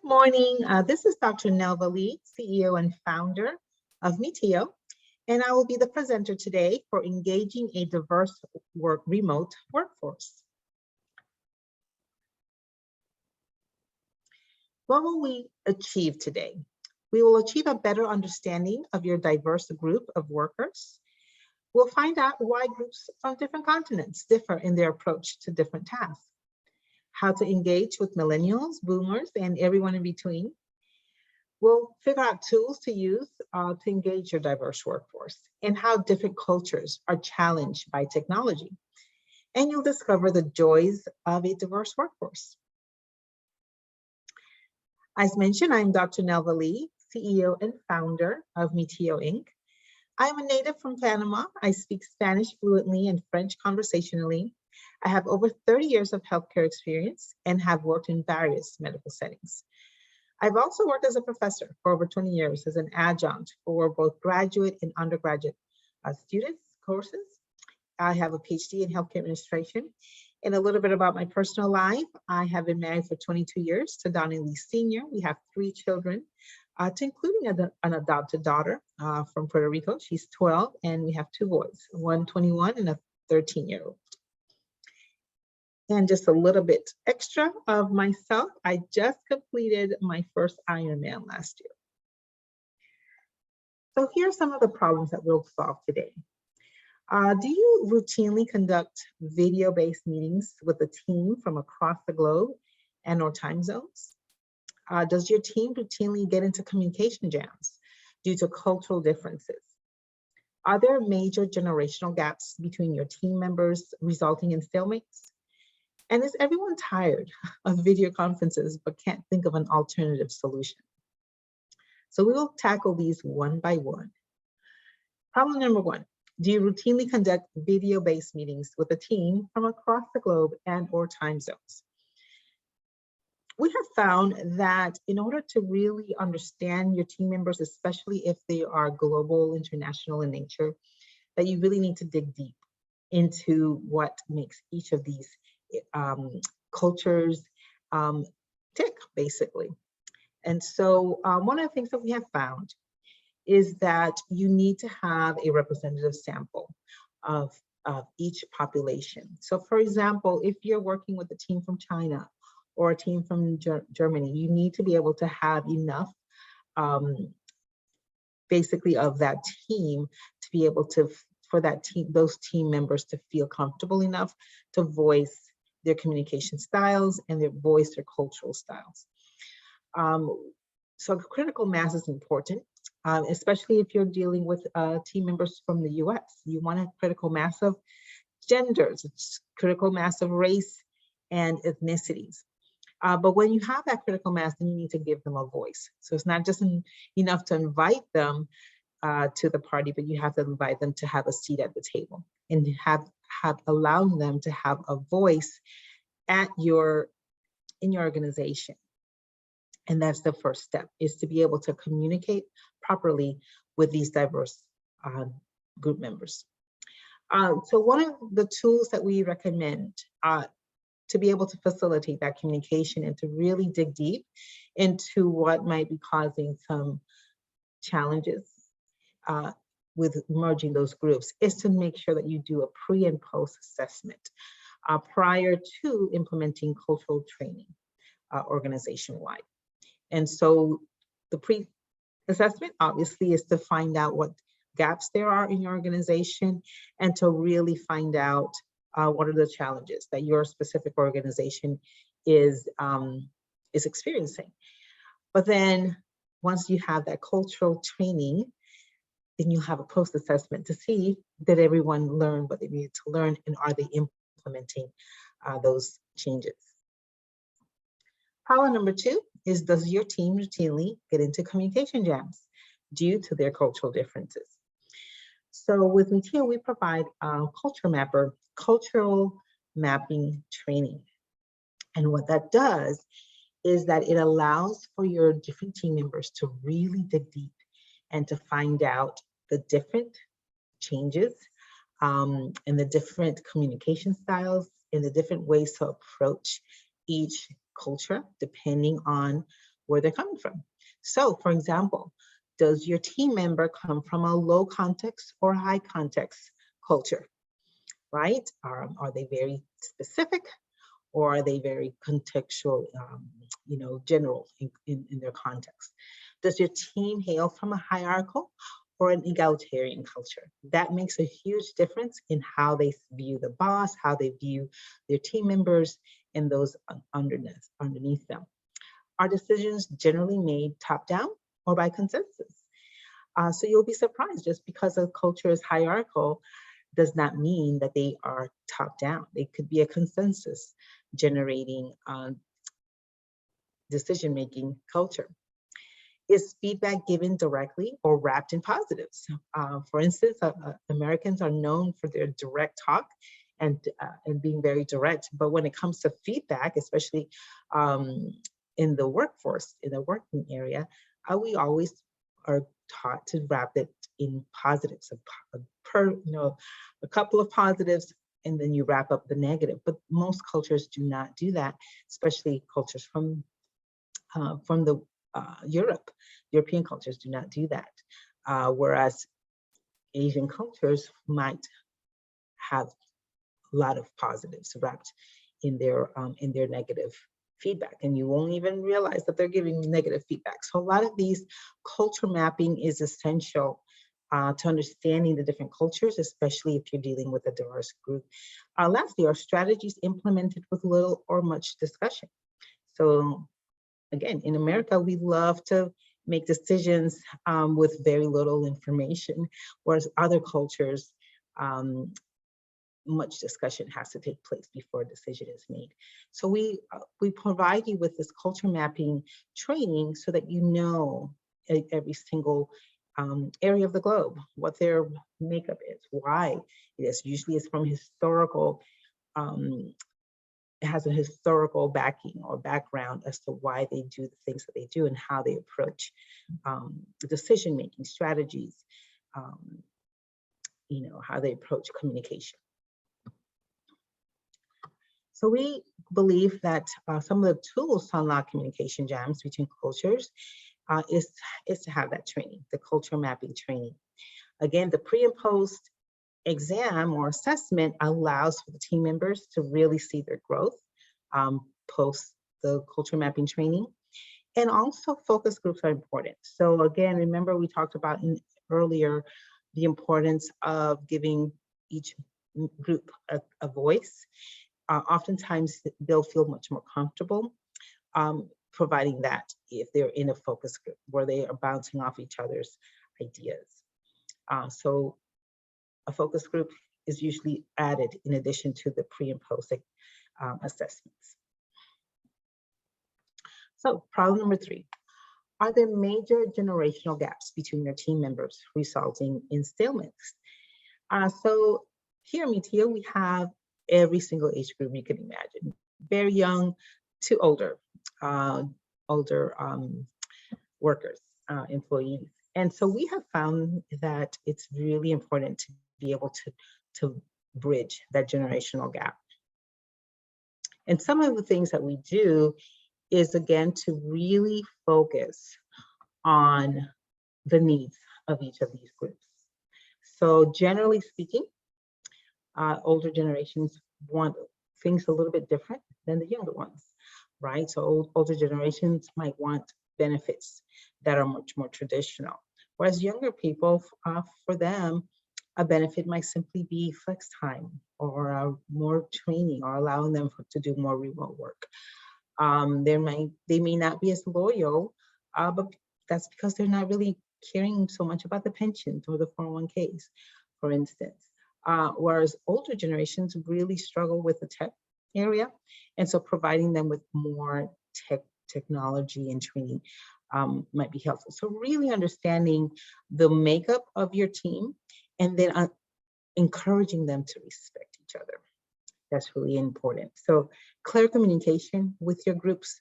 Good morning. This is Dr. Nelva Lee, CEO and founder of Meteo, and I will be the presenter today for engaging a diverse remote workforce. What will we achieve today? We will achieve a better understanding of your diverse group of workers. We'll find out why groups from different continents differ in their approach to different tasks, how to engage with millennials, boomers, and everyone in between. We'll figure out tools to use to engage your diverse workforce and how different cultures are challenged by technology. And you'll discover the joys of a diverse workforce. As mentioned, I'm Dr. Nelva Lee, CEO and founder of Meteo Inc. I'm a native from Panama. I speak Spanish fluently and French conversationally. I have over 30 years of healthcare experience and have worked in various medical settings. I've also worked as a professor for over 20 years as an adjunct for both graduate and undergraduate students courses. I have a PhD in healthcare administration. And a little bit about my personal life. I have been married for 22 years to Donnie Lee Sr. We have 3 children, including an adopted daughter from Puerto Rico. She's 12, and we have 2 boys, one 21 and a 13-year-old. And just a little bit extra of myself. I just completed my first Ironman last year. So here are some of the problems that we'll solve today. Do you routinely conduct video-based meetings with a team from across the globe and or time zones? Does your team routinely get into communication jams due to cultural differences? Are there major generational gaps between your team members resulting in stalemates? And is everyone tired of video conferences but can't think of an alternative solution? So we will tackle these one by one. Problem number 1, do you routinely conduct video-based meetings with a team from across the globe and or time zones? We have found that in order to really understand your team members, especially if they are global, international in nature, that you really need to dig deep into what makes each of these cultures tick, basically. And so one of the things that we have found is that you need to have a representative sample of each population. So for example, if you're working with a team from China or a team from Germany, you need to be able to have enough basically of that team to be able to, for that team, those team members to feel comfortable enough to voice their communication styles and their cultural styles. So critical mass is important, especially if you're dealing with team members from the US. You want a critical mass of genders, critical mass of race and ethnicities. But when you have that critical mass, then you need to give them a voice. So it's not just enough to invite them to the party, but you have to invite them to have a seat at the table and allowing them to have a voice in your organization. And that's the first step, is to be able to communicate properly with these diverse group members. So one of the tools that we recommend to be able to facilitate that communication and to really dig deep into what might be causing some challenges with merging those groups is to make sure that you do a pre and post assessment prior to implementing cultural training organization-wide. And so the pre-assessment obviously is to find out what gaps there are in your organization and to really find out what are the challenges that your specific organization is experiencing. But then once you have that cultural training, then you have a post-assessment to see did everyone learn what they needed to learn and are they implementing those changes. Problem number 2 is, does your team routinely get into communication jams due to their cultural differences? So with Meteo, we provide cultural mapping training. And what that does is that it allows for your different team members to really dig deep and to find out the different changes and the different communication styles and the different ways to approach each culture, depending on where they're coming from. So for example, does your team member come from a low context or high context culture, right? Are they very specific, or are they very contextual, general in their context? Does your team hail from a hierarchical or an egalitarian culture? That makes a huge difference in how they view the boss, how they view their team members, and those underneath them. Are decisions generally made top down or by consensus? So you'll be surprised, just because a culture is hierarchical does not mean that they are top down. They could be a consensus generating decision-making culture. Is feedback given directly or wrapped in positives? For instance, Americans are known for their direct talk and being very direct. But when it comes to feedback, especially in the workforce, in the working area, we always are taught to wrap it in positives, a couple of positives, and then you wrap up the negative. But most cultures do not do that, especially cultures from the European cultures do not do that. Whereas Asian cultures might have a lot of positives wrapped in their negative feedback, and you won't even realize that they're giving negative feedback. So a lot of these culture mapping is essential to understanding the different cultures, especially if you're dealing with a diverse group. Lastly, are strategies implemented with little or much discussion? So again, in America, we love to make decisions with very little information, whereas other cultures, much discussion has to take place before a decision is made. So we provide you with this culture mapping training so that you know every single area of the globe, what their makeup is, why it is. Usually it's from historical, it has a historical backing or background as to why they do the things that they do and how they approach decision-making strategies, how they approach communication. So we believe that some of the tools to unlock communication jams between cultures is to have that training, the culture mapping training. Again, the pre and post exam or assessment allows for the team members to really see their growth post the culture mapping training. And also focus groups are important. So again, remember we talked about earlier the importance of giving each group a voice. Oftentimes they'll feel much more comfortable providing that if they're in a focus group where they are bouncing off each other's ideas. So a focus group is usually added in addition to the pre and post assessments. So problem number 3, are there major generational gaps between your team members resulting in stalemates? So here at Meteor, we have every single age group you can imagine, very young to older workers, employees. And so we have found that it's really important to be able to bridge that generational gap. And some of the things that we do is, again, to really focus on the needs of each of these groups. So generally speaking, older generations want things a little bit different than the younger ones, right? So older generations might want benefits that are much more traditional, whereas younger people, for them, a benefit might simply be flex time or more training or allowing them to do more remote work. They may not be as loyal, but that's because they're not really caring so much about the pensions or the 401ks, for instance. Whereas older generations really struggle with the tech area. And so providing them with more technology and training might be helpful. So really understanding the makeup of your team and then encouraging them to respect each other. That's really important. So clear communication with your groups,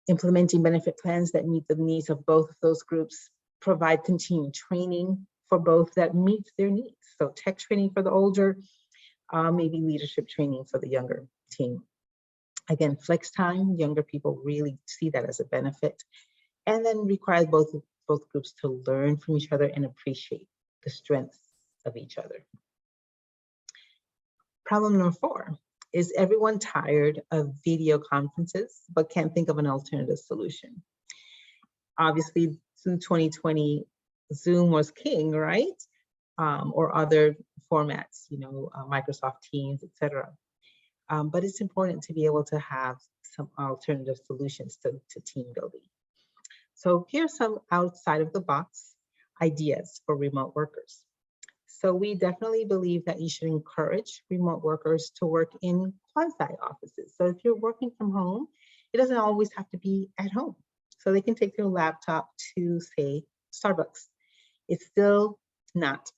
implementing benefit plans that meet the needs of both of those groups, provide continued training for both that meets their needs. So tech training for the older, maybe leadership training for the younger team. Again, flex time, younger people really see that as a benefit. And then requires both groups to learn from each other and appreciate the strengths of each other. Problem number 4, is everyone tired of video conferences but can't think of an alternative solution? Obviously, through 2020, Zoom was king, right? Or other formats, Microsoft Teams, etc. But it's important to be able to have some alternative solutions to team building. So here's some outside of the box ideas for remote workers. So we definitely believe that you should encourage remote workers to work in quasi offices. So if you're working from home, it doesn't always have to be at home. So they can take their laptop to, say, Starbucks. It's still not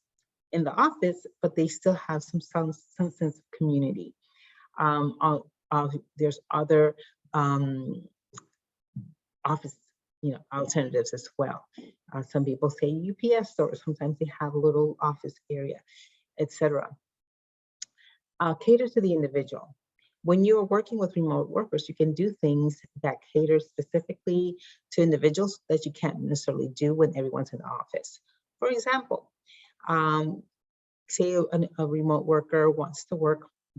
in the office, but they still have some sense of community. There's other office alternatives as well. Some people say UPS stores, sometimes they have a little office area, etc. Cater to the individual. When you're working with remote workers, you can do things that cater specifically to individuals that you can't necessarily do when everyone's in the office. For example, say a remote worker wants to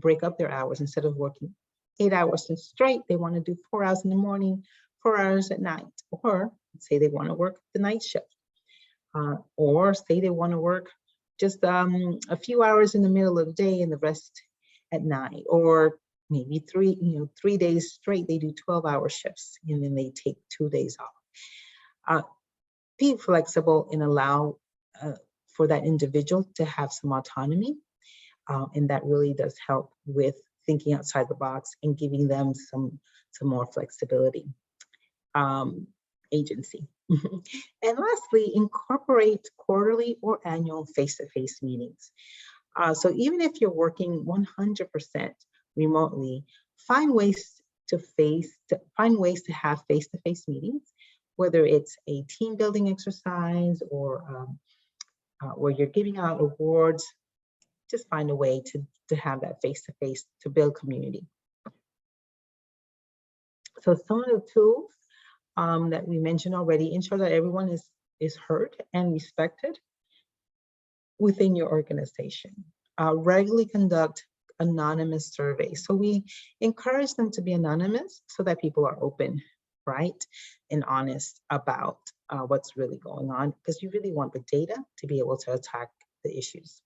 break up their hours. Instead of working 8 hours straight, they want to do 4 hours in the morning, 4 hours at night. Or say they want to work the night shift. Or say they want to work just a few hours in the middle of the day and the rest at night. Or maybe 3 days straight, they do 12-hour shifts and then they take 2 days off. Be flexible and allow for that individual to have some autonomy. And that really does help with thinking outside the box and giving them some more flexibility, agency. And lastly, incorporate quarterly or annual face-to-face meetings. So even if you're working 100% remotely, find ways to have face-to-face meetings, whether it's a team building exercise or where you're giving out awards. Just find a way to have that face-to-face to build community. So some of the tools that we mentioned already ensure that everyone is heard and respected within your organization. Regularly conduct anonymous surveys. So we encourage them to be anonymous so that people are open, right, and honest about what's really going on, because you really want the data to be able to attack the issues.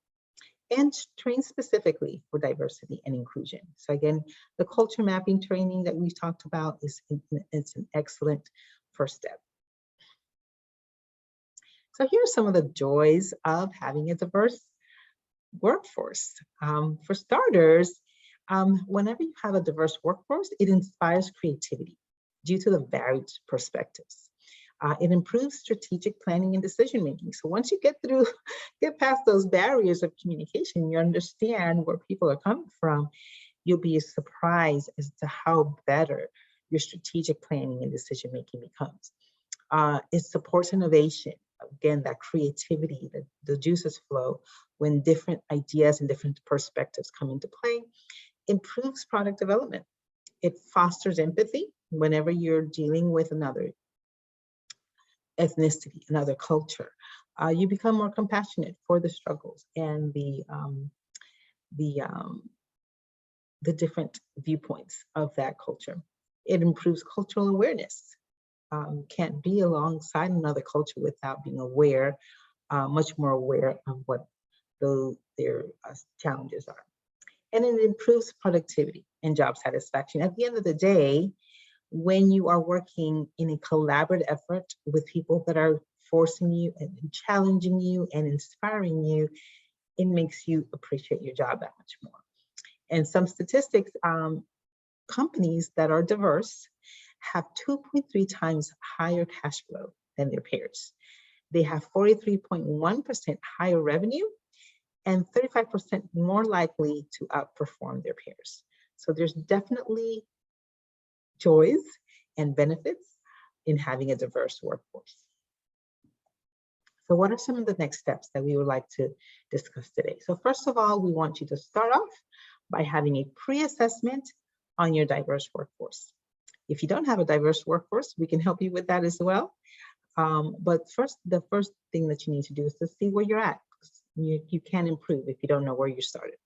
And train specifically for diversity and inclusion. So again, the culture mapping training that we've talked about it's an excellent first step. So here are some of the joys of having a diverse workforce. For starters, whenever you have a diverse workforce, it inspires creativity due to the varied perspectives. It improves strategic planning and decision making. So once you get past those barriers of communication, you understand where people are coming from, you'll be surprised as to how better your strategic planning and decision making becomes. It supports innovation. Again, that creativity, the juices flow when different ideas and different perspectives come into play. Improves product development. It fosters empathy whenever you're dealing with another ethnicity, another culture. You become more compassionate for the struggles and the different viewpoints of that culture. It improves cultural awareness. Can't be alongside another culture without being aware, much more aware of what their challenges are. And it improves productivity and job satisfaction. At the end of the day, when you are working in a collaborative effort with people that are forcing you and challenging you and inspiring you, it makes you appreciate your job that much more. And some statistics, companies that are diverse have 2.3 times higher cash flow than their peers. They have 43.1% higher revenue and 35% more likely to outperform their peers. So there's definitely joys and benefits in having a diverse workforce. So what are some of the next steps that we would like to discuss today? So first of all, we want you to start off by having a pre-assessment on your diverse workforce. If you don't have a diverse workforce, we can help you with that as well. But the first thing that you need to do is to see where you're at. You can improve if you don't know where you started.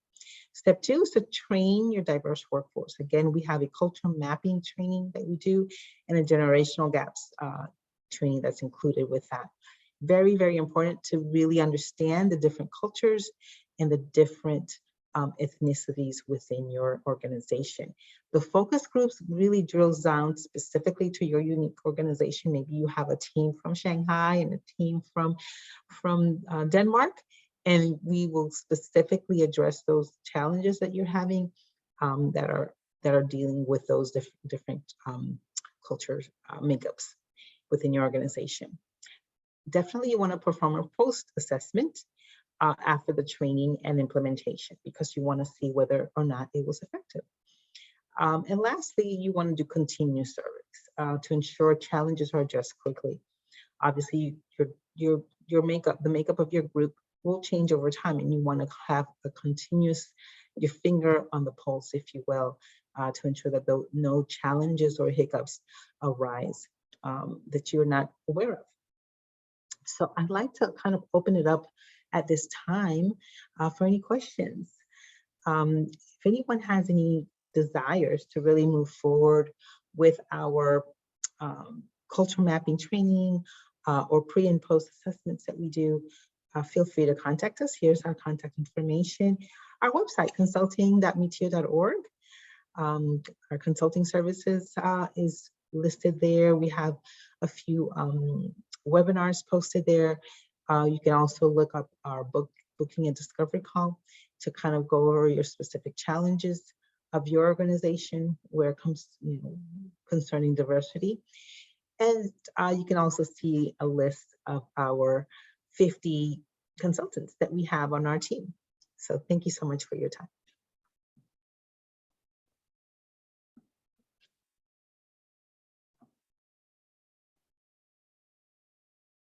Step 2 is to train your diverse workforce. Again, we have a culture mapping training that we do and a generational gaps training that's included with that. Very, very important to really understand the different cultures and the different ethnicities within your organization. The focus groups really drills down specifically to your unique organization. Maybe you have a team from Shanghai and a team from Denmark, and we will specifically address those challenges that you're having that are dealing with those different culture makeups within your organization. Definitely, you want to perform a post-assessment after the training and implementation, because you want to see whether or not it was effective. And lastly, you want to do continuous surveys to ensure challenges are addressed quickly. Obviously, your makeup, the makeup of your group will change over time, and you want to have a continuous, your finger on the pulse, if you will, to ensure that no challenges or hiccups arise that you're not aware of. So I'd like to kind of open it up at this time for any questions. If anyone has any desires to really move forward with our culture mapping training or pre and post assessments that we do, feel free to contact us. Here's our contact information. Our website, consulting.meteo.org. Our consulting services is listed there. We have a few webinars posted there. You can also look up our booking and discovery call to kind of go over your specific challenges of your organization where it comes, concerning diversity. And you can also see a list of our 50 consultants that we have on our team. So thank you so much for your time.